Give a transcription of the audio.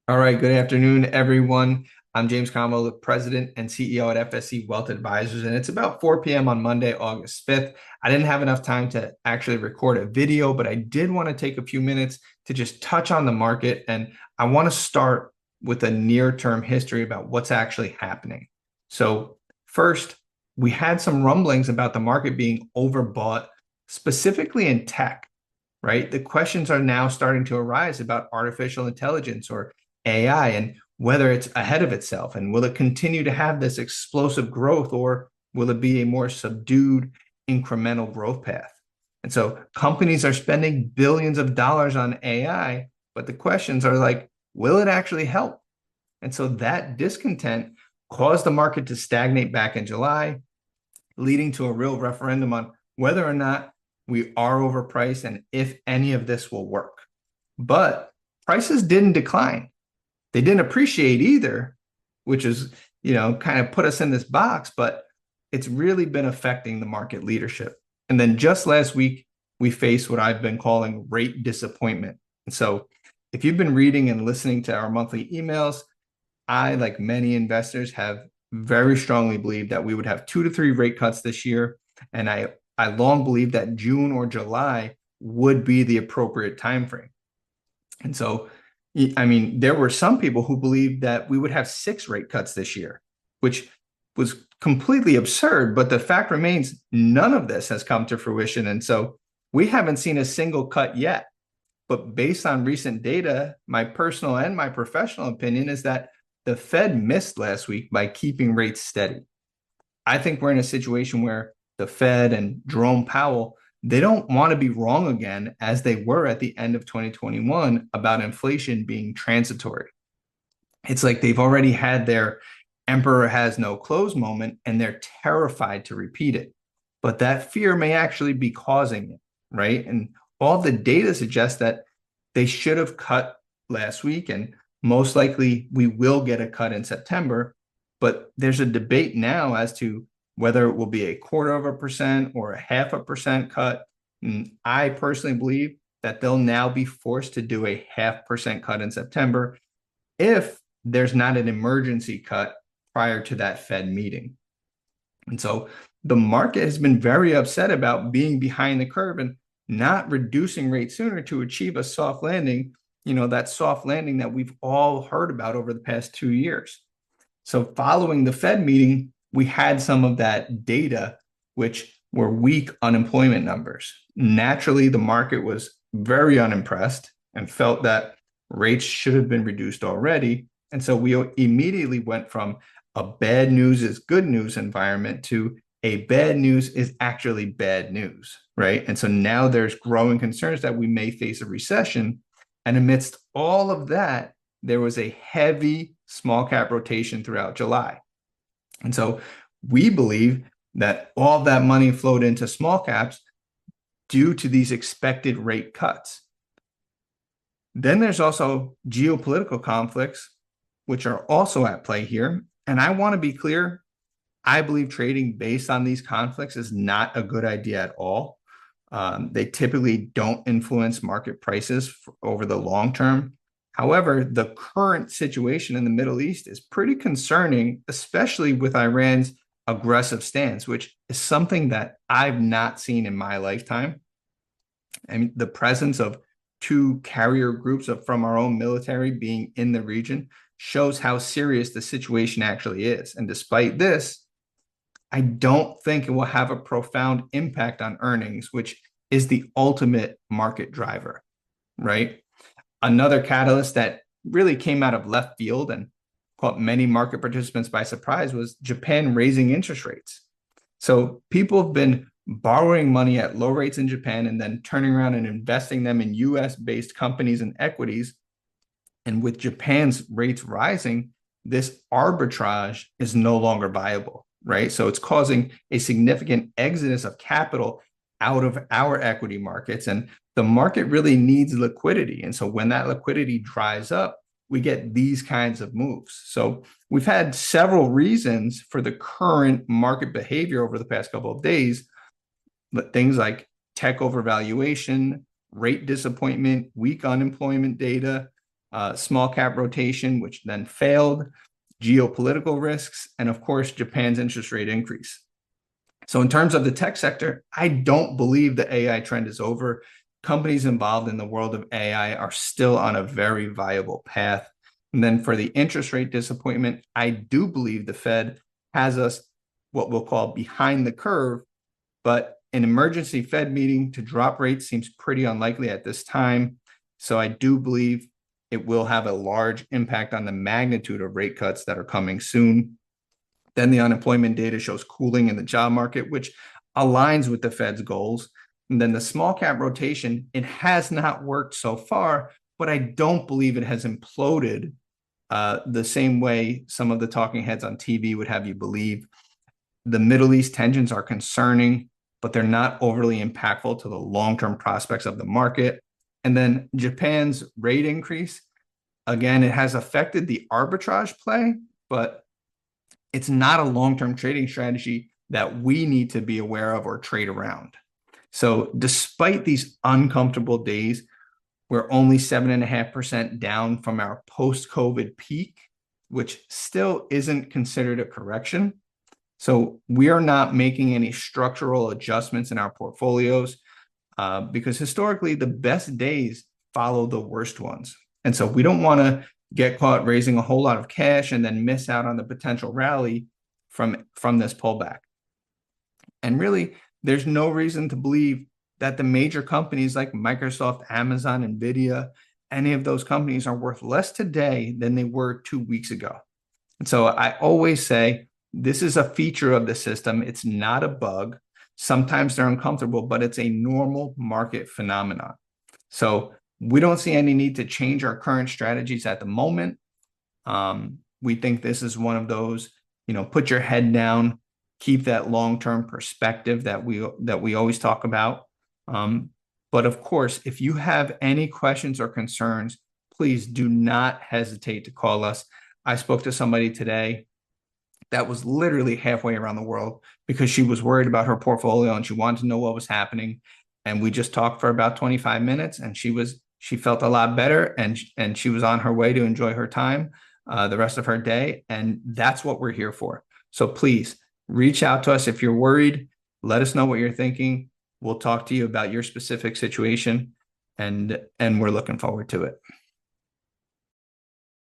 All right, good afternoon, everyone. I'm James Comblo, the president and CEO at FSC Wealth Advisors, and it's about 4 p.m. on Monday, August 5th. I didn't have enough time to actually record a video, but I did want to take a few minutes to just touch on the market, and I want to start with a near-term history about what's actually happening. So first, we had some rumblings about the market being overbought, specifically in tech, right? The questions are now starting to arise about artificial intelligence or AI and whether it's ahead of itself and will it continue to have this explosive growth or will it be a more subdued incremental growth path? And so companies are spending billions of dollars on AI, but the questions are like, will it actually help? And so that discontent caused the market to stagnate back in July, leading to a real referendum on whether or not we are overpriced and if any of this will work. But prices didn't decline. They didn't appreciate either, which is, kind of put us in this box, but it's really been affecting the market leadership. And then just last week, we faced what I've been calling rate disappointment. And so if you've been reading and listening to our monthly emails, I, like many investors, have very strongly believed that we would have 2 to 3 rate cuts this year. And I long believed that June or July would be the appropriate time frame. And so, I mean, there were some people who believed that we would have 6 rate cuts this year, which was completely absurd. But the fact remains, none of this has come to fruition. And so we haven't seen a single cut yet. But based on recent data, my personal and my professional opinion is that the Fed missed last week by keeping rates steady. I think we're in a situation where the Fed and Jerome Powell, they don't want to be wrong again as they were at the end of 2021 about inflation being transitory. It's like they've already had their emperor has no clothes moment and they're terrified to repeat it. But that fear may actually be causing it, right? And all the data suggests that they should have cut last week and most likely we will get a cut in September. But there's a debate now as to whether it will be a 1/4% or a 0.5% cut. And I personally believe that they'll now be forced to do a 0.5% cut in September if there's not an emergency cut prior to that Fed meeting. And so the market has been very upset about being behind the curve and not reducing rates sooner to achieve a soft landing, that soft landing that we've all heard about over the past 2 years. So following the Fed meeting, we had some of that data, which were weak unemployment numbers. Naturally, the market was very unimpressed and felt that rates should have been reduced already. And so we immediately went from a bad news is good news environment to a bad news is actually bad news, right? And so now there's growing concerns that we may face a recession. And amidst all of that, there was a heavy small cap rotation throughout July. And so we believe that all that money flowed into small caps due to these expected rate cuts. Then there's also geopolitical conflicts, which are also at play here. And I want to be clear, I believe trading based on these conflicts is not a good idea at all. They typically don't influence market prices over the long term. However, the current situation in the Middle East is pretty concerning, especially with Iran's aggressive stance, which is something that I've not seen in my lifetime. I mean, the presence of 2 carrier groups from our own military being in the region shows how serious the situation actually is. And despite this, I don't think it will have a profound impact on earnings, which is the ultimate market driver, right? Another catalyst that really came out of left field and caught many market participants by surprise was Japan raising interest rates. So people have been borrowing money at low rates in Japan and then turning around and investing them in US-based companies and equities. And with Japan's rates rising, this arbitrage is no longer viable, right? So it's causing a significant exodus of capital out of our equity markets. And the market really needs liquidity. And so when that liquidity dries up, we get these kinds of moves. So we've had several reasons for the current market behavior over the past couple of days, but things like tech overvaluation, rate disappointment, weak unemployment data, small cap rotation, which then failed, geopolitical risks, and of course, Japan's interest rate increase. So in terms of the tech sector, I don't believe the AI trend is over. Companies involved in the world of AI are still on a very viable path. And then for the interest rate disappointment, I do believe the Fed has us what we'll call behind the curve, but an emergency Fed meeting to drop rates seems pretty unlikely at this time. So I do believe it will have a large impact on the magnitude of rate cuts that are coming soon. Then the unemployment data shows cooling in the job market, which aligns with the Fed's goals. And then the small cap rotation, it has not worked so far, but I don't believe it has imploded the same way some of the talking heads on TV would have you believe. The Middle East tensions are concerning, but they're not overly impactful to the long-term prospects of the market. And then Japan's rate increase, again, it has affected the arbitrage play, but it's not a long-term trading strategy that we need to be aware of or trade around. So despite these uncomfortable days, we're only 7.5% down from our post-COVID peak, which still isn't considered a correction. So we are not making any structural adjustments in our portfolios because historically the best days follow the worst ones. And so we don't want to get caught raising a whole lot of cash and then miss out on the potential rally from this pullback. And really, there's no reason to believe that the major companies like Microsoft, Amazon, Nvidia, any of those companies are worth less today than they were 2 weeks ago. And so I always say, this is a feature of the system. It's not a bug. Sometimes they're uncomfortable, but it's a normal market phenomenon. So we don't see any need to change our current strategies at the moment. We think this is one of those, put your head down, keep that long-term perspective that we always talk about. But of course, if you have any questions or concerns, please do not hesitate to call us. I spoke to somebody today that was literally halfway around the world because she was worried about her portfolio and she wanted to know what was happening. And we just talked for about 25 minutes and she felt a lot better and she was on her way to enjoy her time, the rest of her day. And that's what we're here for. So please reach out to us if you're worried. Let us know what you're thinking. We'll talk to you about your specific situation and we're looking forward to it.